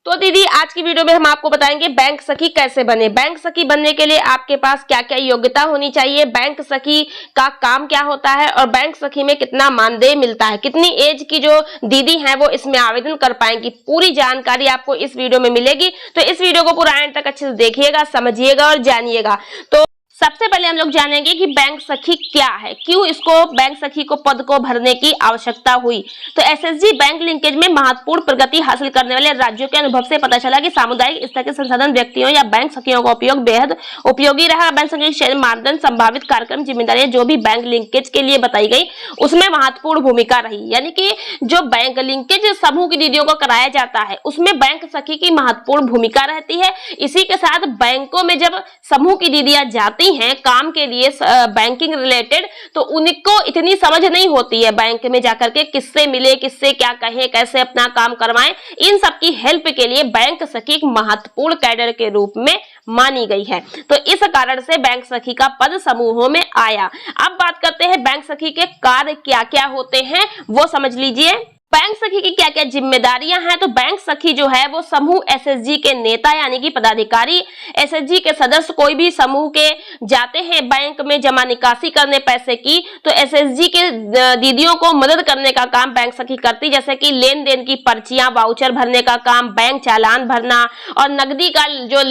तो दीदी आज की वीडियो में हम आपको बताएंगे बैंक सखी कैसे बने। बैंक सखी बनने के लिए आपके पास क्या क्या योग्यता होनी चाहिए, बैंक सखी का काम क्या होता है और बैंक सखी में कितना मानदेय मिलता है, कितनी एज की जो दीदी हैं वो इसमें आवेदन कर पाएंगी, पूरी जानकारी आपको इस वीडियो में मिलेगी। तो इस वीडियो को पूरा एंड तक अच्छे से देखिएगा, समझिएगा और जानिएगा। तो सबसे पहले हम लोग जानेंगे कि बैंक सखी क्या है, क्यों इसको बैंक सखी को पद को भरने की आवश्यकता हुई। तो एसएसजी बैंक लिंकेज में महत्वपूर्ण प्रगति हासिल करने वाले राज्यों के अनुभव से पता चला कि सामुदायिक स्तर के संसाधन व्यक्तियों या बैंक सखियों का उपयोग बेहद उपयोगी रहा। बैंक सखी मानदंड, संभावित कार्यक्रम, जिम्मेदारियां जो भी बैंक लिंकेज के लिए बताई गई उसमें महत्वपूर्ण भूमिका रही। यानी कि जो बैंक लिंकेज समूह की दीदियों को कराया जाता है उसमें बैंक सखी की महत्वपूर्ण भूमिका रहती है। इसी के साथ बैंकों में जब समूह की दीदियां जाती हैं काम के लिए बैंकिंग रिलेटेड, तो उनको इतनी समझ नहीं होती है बैंक में जाकर के किससे मिले, किससे क्या कहें, कैसे अपना काम करवाएं। इन सब की हेल्प के लिए बैंक सखी एक महत्वपूर्ण कैडर के रूप में मानी गई है। तो इस कारण से बैंक सखी का पद समूहों में आया। अब बात करते हैं बैंक सखी के कार्य क्या क्या होते हैं, वो समझ लीजिए। बैंक सखी की क्या क्या जिम्मेदारियां हैं। तो बैंक सखी जो है वो समूह एसएसजी के नेता यानी कि पदाधिकारी, एसएसजी के सदस्य कोई भी समूह के जाते हैं बैंक में जमा निकासी करने पैसे की, तो एसएसजी के दीदियों को मदद करने का काम बैंक सखी करती, जैसे कि लेन देन की पर्चियां, वाउचर भरने का काम, बैंक चालान भरना और नकदी का जो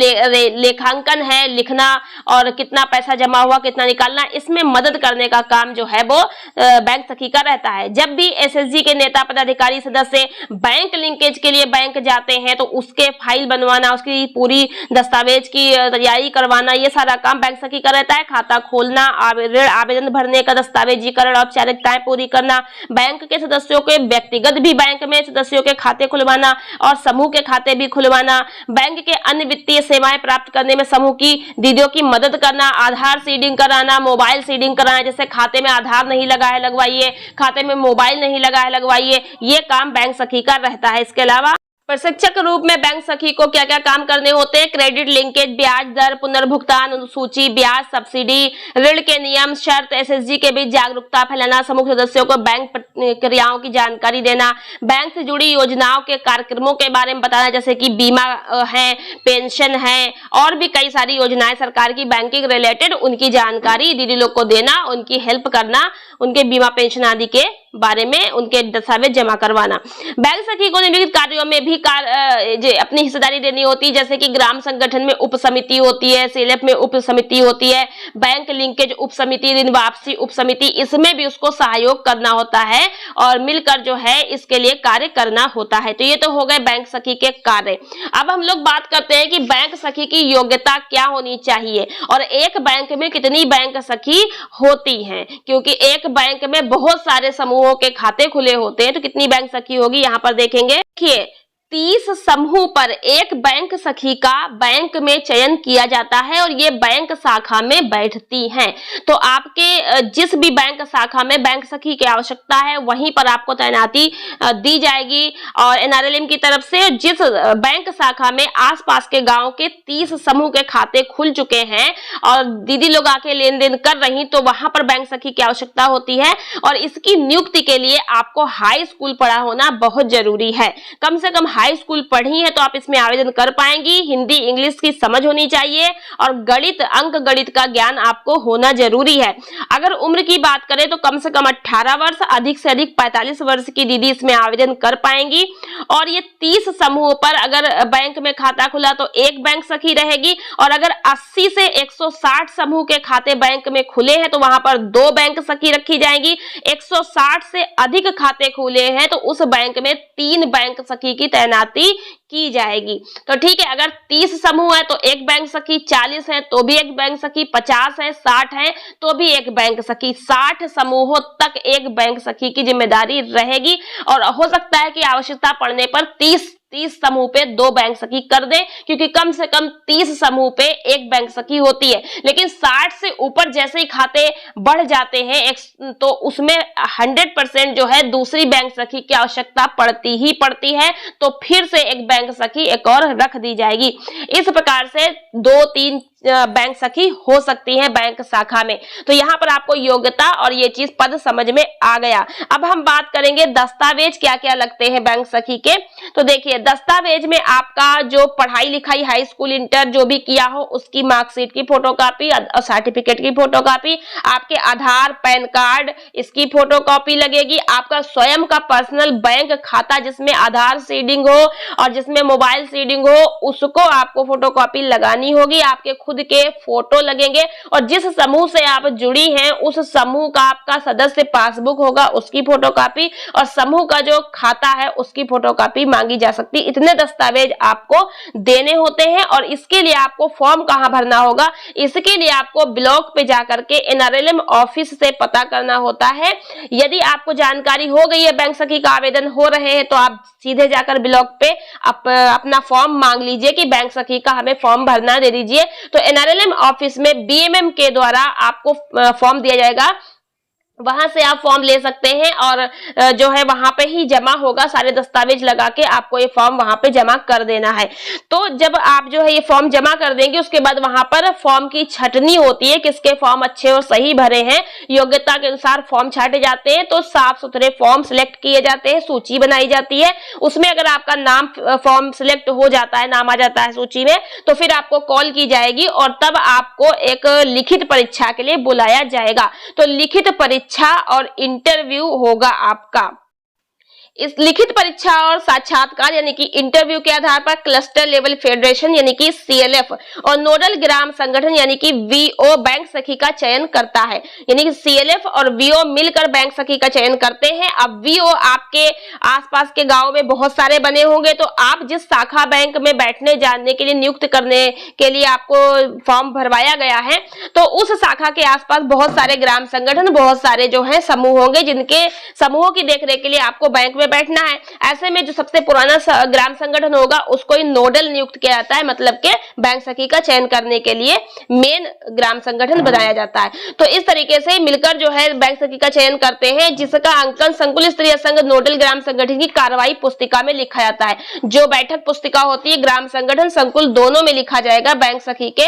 लेखांकन है लिखना और कितना पैसा जमा हुआ कितना निकालना, इसमें मदद करने का काम जो है वो बैंक सखी का रहता है। जब भी एसएसजी के नेता अधिकारी सदस्य बैंक लिंकेज के लिए बैंक जाते हैं तो उसके फाइल बनवाना, उसकी पूरी दस्तावेज की तैयारी करवाना, ये सारा काम बैंक सखी का रहता है। खाता खोलना, ऋण आवेदन भरने का दस्तावेजीकरण, औपचारिकताएं पूरी करना, बैंक के सदस्यों के व्यक्तिगत भी बैंक में सदस्यों के खाते खुलवाना और समूह के खाते भी खुलवाना, बैंक के अन्य वित्तीय सेवाएं प्राप्त करने में समूह की दीदियों की मदद करना, आधार सीडिंग कराना, मोबाइल सीडिंग कराना, जैसे खाते में आधार नहीं लगा है लगवाइए, खाते में मोबाइल नहीं लगा है लगवाइए, ये काम बैंक सखी का रहता है। इसके अलावा प्रशिक्षक के रूप में बैंक सखी को क्या क्या काम करने होते हैं, क्रेडिट लिंकेज, ब्याज दर, पुनर्भुगतान अनुसूची, ब्याज सब्सिडी, ऋण के नियम शर्त, एसएसजी के बीच जागरूकता फैलाना, समूह सदस्यों को बैंक प्रक्रियाओं की जानकारी देना, बैंक से जुड़ी योजनाओं के कार्यक्रमों के बारे में बताना, जैसे कि बीमा है, पेंशन है और भी कई सारी योजनाएं सरकार की बैंकिंग रिलेटेड, उनकी जानकारी दीदी लोग को देना, उनकी हेल्प करना, उनके बीमा पेंशन आदि के बारे में उनके दस्तावेज जमा करवाना। बैंक सखी को निम्नलिखित कार्यों में भी अपनी हिस्सेदारी देनी होती है, जैसे कि ग्राम संगठन में उप समिति होती है, सीएलएफ में उप समिति होती है, बैंक लिंकेज उप समिति, ऋण वापसी उप समिति, इसमें भी उसको सहयोग करना होता है और मिलकर जो है इसके लिए कार्य करना होता है। तो ये तो हो गए बैंक सखी के कार्य। अब हम लोग बात करते हैं कि बैंक सखी की योग्यता क्या होनी चाहिए और एक बैंक में कितनी बैंक सखी होती हैं, क्योंकि एक बैंक में बहुत सारे समूहों के खाते खुले होते हैं। तो कितनी बैंक सखी होगी यहाँ पर देखेंगे। देखिए 30 समूह पर एक बैंक सखी का बैंक में चयन किया जाता है और ये बैंक शाखा में बैठती हैं। तो आपके जिस भी बैंक शाखा में बैंक सखी की आवश्यकता है वहीं पर आपको तैनाती दी जाएगी और एनआरएलएम की तरफ से जिस बैंक शाखा में आसपास के गांव के 30 समूह के खाते खुल चुके हैं और दीदी लोग आके लेन देन कर रही, तो वहां पर बैंक सखी की आवश्यकता होती है और इसकी नियुक्ति के लिए आपको हाई स्कूल पढ़ा होना बहुत जरूरी है। कम से कम हाई स्कूल पढ़ी है तो आप इसमें आवेदन कर पाएंगी। हिंदी इंग्लिश की समझ होनी चाहिए और गणित अंक गणित का ज्ञान आपको होना जरूरी है। अगर उम्र की बात करें तो कम से कम 18 वर्ष, अधिक से अधिक 45 वर्ष की दीदी इसमें आवेदन कर पाएंगी। और ये 30 समूह पर अगर बैंक में खाता खुला तो एक बैंक सखी रहेगी और अगर 80 से 160 समूह के खाते बैंक में खुले हैं तो वहां पर 2 बैंक सखी रखी जाएंगी। 160 से अधिक खाते खुले हैं तो उस बैंक में 3 बैंक सखी की तैनाती की जाएगी। तो ठीक है, अगर 30 समूह है तो एक बैंक सखी, 40 है तो भी एक बैंक सखी, 50 है, 60 है तो भी एक बैंक सखी, 60 समूहों तक एक बैंक सखी की जिम्मेदारी रहेगी। और हो सकता है कि आवश्यकता पड़ने पर 30 समूह पे 2 बैंक सखी कर दे, क्योंकि कम से कम 30 समूह पे एक बैंक सखी होती है। लेकिन 60 से ऊपर जैसे ही खाते बढ़ जाते हैं तो उसमें 100% जो है दूसरी बैंक सखी की आवश्यकता पड़ती ही पड़ती है, तो फिर से एक बैंक सखी एक और रख दी जाएगी। इस प्रकार से 2, 3, बैंक सखी हो सकती हैं बैंक शाखा में। तो यहाँ पर आपको योग्यता और ये चीज पद समझ में आ गया। अब हम बात करेंगे दस्तावेज क्या क्या लगते हैं बैंक सखी के। तो देखिए, दस्तावेज में आपका जो पढ़ाई लिखाई हाई स्कूल इंटर जो भी किया हो उसकी मार्कशीट की फोटोकॉपी और सर्टिफिकेट की फोटोकॉपी, आपके आधार पैन कार्ड इसकी फोटोकॉपी लगेगी, आपका स्वयं का पर्सनल बैंक खाता जिसमें आधार सीडिंग हो और जिसमें मोबाइल सीडिंग हो उसको आपको फोटोकॉपी लगानी होगी, आपके खुद के फोटो लगेंगे और जिस समूह से आप जुड़ी हैं उस समूह का आपका सदस्य पासबुक होगा उसकी फोटोकॉपी और समूह का जो खाता है उसकी फोटोकॉपी मांगी जा सकती है। इतने दस्तावेज आपको देने होते हैं और इसके लिए आपको फॉर्म कहां भरना होगा, इसके लिए आपको ब्लॉक पे जाकर के NRLM ऑफिस से पता करना होता है। यदि आपको जानकारी हो गई है बैंक सखी का आवेदन हो रहे हैं तो आप सीधे जाकर ब्लॉक पे अपना फॉर्म मांग लीजिए कि बैंक सखी का हमें फॉर्म भरना दे दीजिए। तो NRLM ऑफिस में BMM के द्वारा आपको फॉर्म दिया जाएगा, वहां से आप फॉर्म ले सकते हैं और जो है वहां पे ही जमा होगा, सारे दस्तावेज लगा के आपको ये फॉर्म वहां पे जमा कर देना है। तो जब आप जो है ये फॉर्म जमा कर देंगे उसके बाद वहां पर फॉर्म की छटनी होती है, किसके फॉर्म अच्छे और सही भरे हैं, योग्यता के अनुसार फॉर्म छाटे जाते हैं। तो साफ सुथरे फॉर्म सिलेक्ट किए जाते हैं, सूची बनाई जाती है, उसमें अगर आपका नाम फॉर्म सिलेक्ट हो जाता है, नाम आ जाता है सूची में, तो फिर आपको कॉल की जाएगी और तब आपको एक लिखित परीक्षा के लिए बुलाया जाएगा। तो लिखित परीक्षा और इंटरव्यू होगा आपका। इस लिखित परीक्षा और साक्षात्कार यानी कि इंटरव्यू के आधार पर क्लस्टर लेवल फेडरेशन यानी कि CLF और नोडल ग्राम संगठन यानी कि VO बैंक सखी का चयन करता है। यानी कि CLF और VO मिलकर बैंक सखी का चयन करते हैं। अब VO आपके आसपास के गांव में बहुत सारे बने होंगे, तो आप जिस शाखा बैंक में बैठने जाने के लिए नियुक्त करने के लिए आपको फॉर्म भरवाया गया है, तो उस शाखा के आसपास बहुत सारे ग्राम संगठन, बहुत सारे जो है समूह होंगे, जिनके समूहों की देखरेख के लिए आपको बैंक में बैठना है। ऐसे में जो सबसे पुराना ग्राम संगठन होगा उसको ही नोडल नियुक्त किया जाता है, मतलब के बैंक सखी का चयन करने के लिए मेन ग्राम संगठन बनाया जाता है। तो इस तरीके से मिलकर जो है बैंक सखी का चयन करते हैं, जिसका अंकन संकुल स्तरीय संघ नोडल ग्राम संगठन की कार्रवाई पुस्तिका में लिखा जाता है। जो बैठक पुस्तिका होती है ग्राम संगठन संकुल दोनों में लिखा जाएगा बैंक सखी के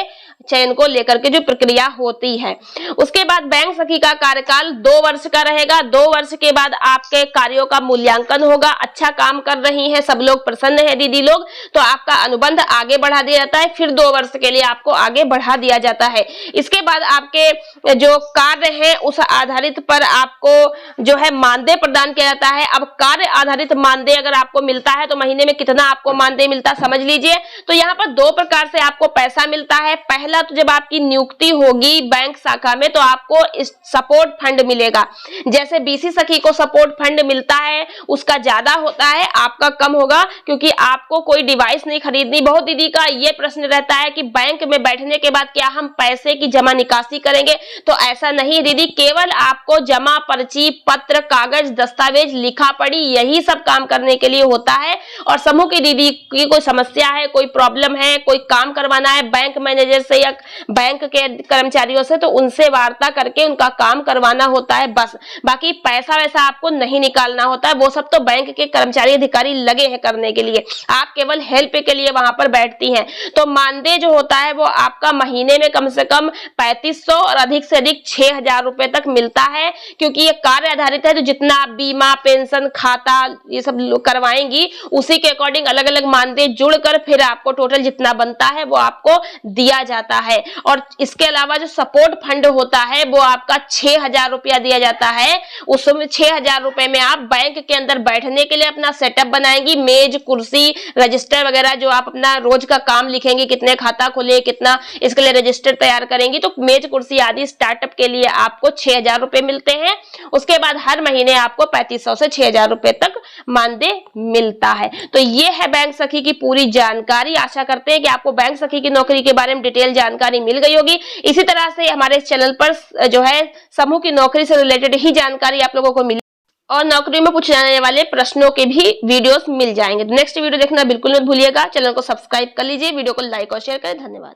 चयन को लेकर के जो प्रक्रिया होती है। उसके बाद बैंक सखी का कार्यकाल 2 वर्ष का रहेगा। 2 वर्ष के बाद आपके कार्यों का मूल्यांकन होगा। अच्छा काम कर रही हैं, सब लोग प्रसन्न है दीदी लोग, तो आपका अनुबंध आगे बढ़ा दिया जाता है। फिर 2 वर्ष के लिए आपको आगे बढ़ा दिया जाता है। इसके बाद आपके जो कार्य है उस आधारित पर आपको जो है मानदेय प्रदान किया जाता है। अब कार्य आधारित मानदेय अगर आपको मिलता है तो महीने में कितना आपको मानदेय मिलता है समझ लीजिए। तो यहाँ पर 2 प्रकार से आपको पैसा मिलता है। पहला तो जब आपकी नियुक्ति होगी बैंक शाखा में तो आपको सपोर्ट फंड मिलेगा। जैसे BC सखी को सपोर्ट फंड मिलता है उसका ज्यादा होता है, आपका कम होगा, क्योंकि आपको कोई डिवाइस नहीं खरीदनी। बहुत दीदी का ये प्रश्न रहता है कि बैंक में बैठने के बाद क्या हम पैसे की जमा निकासी करेंगे? तो ऐसा नहीं दीदी, केवल आपको जमा पर्ची, पत्र, कागज, दस्तावेज, लिखा पढ़ी यही सब काम करने के लिए होता है। और समूह की दीदी की कोई समस्या है, कोई प्रॉब्लम है, कोई काम करवाना है बैंक मैनेजर से या बैंक के कर्मचारियों से, तो उनसे वार्ता करके उनका काम करवाना होता है बस। बाकी पैसा वैसा आपको नहीं निकालना होता है, वो सब तो बैंक के कर्मचारी अधिकारी लगे हैं करने के लिए, आप केवल हेल्प के लिए वहां पर बैठती हैं। तो मानदेय जो होता है वो आपका महीने में कम से कम 3500 और अधिक से अधिक 6000 रुपए तक मिलता है, क्योंकि ये कार्य आधारित है। तो जितना आप बीमा, पेंशन, खाता ये सब करवाएंगी उसी के अकॉर्डिंग अलग अलग मानदेय जुड़कर फिर आपको टोटल जितना बनता है वो आपको दिया जाता है। और इसके अलावा जो सपोर्ट फंड होता है वो आपका 6000 रुपया दिया जाता है। उसमें 6000 रुपए में आप बैंक के अंदर बैठने के लिए अपना सेटअप बनाएंगी, मेज, कुर्सी, रजिस्टर वगैरह, जो आप अपना रोज का काम लिखेंगे, कितने खाता खोले, कितना, इसके लिए रजिस्टर तैयार करेंगी। तो मेज, कुर्सी आदि स्टार्टअप के लिए आपको 6000 रुपए मिलते हैं। उसके बाद हर महीने आपको 3500 से 6000 रुपए तक मानदेय मिलता है। तो ये है बैंक सखी की पूरी जानकारी। आशा करते हैं कि आपको बैंक सखी की नौकरी के बारे में डिटेल जानकारी मिल गई होगी। इसी तरह से हमारे चैनल पर जो है समूह की नौकरी से रिलेटेड ही जानकारी आप लोगों को मिली और नौकरी में पूछे जाने वाले प्रश्नों के भी वीडियोस मिल जाएंगे। नेक्स्ट वीडियो देखना बिल्कुल मत भूलिएगा। चैनल को सब्सक्राइब कर लीजिए, वीडियो को लाइक और शेयर करें। धन्यवाद।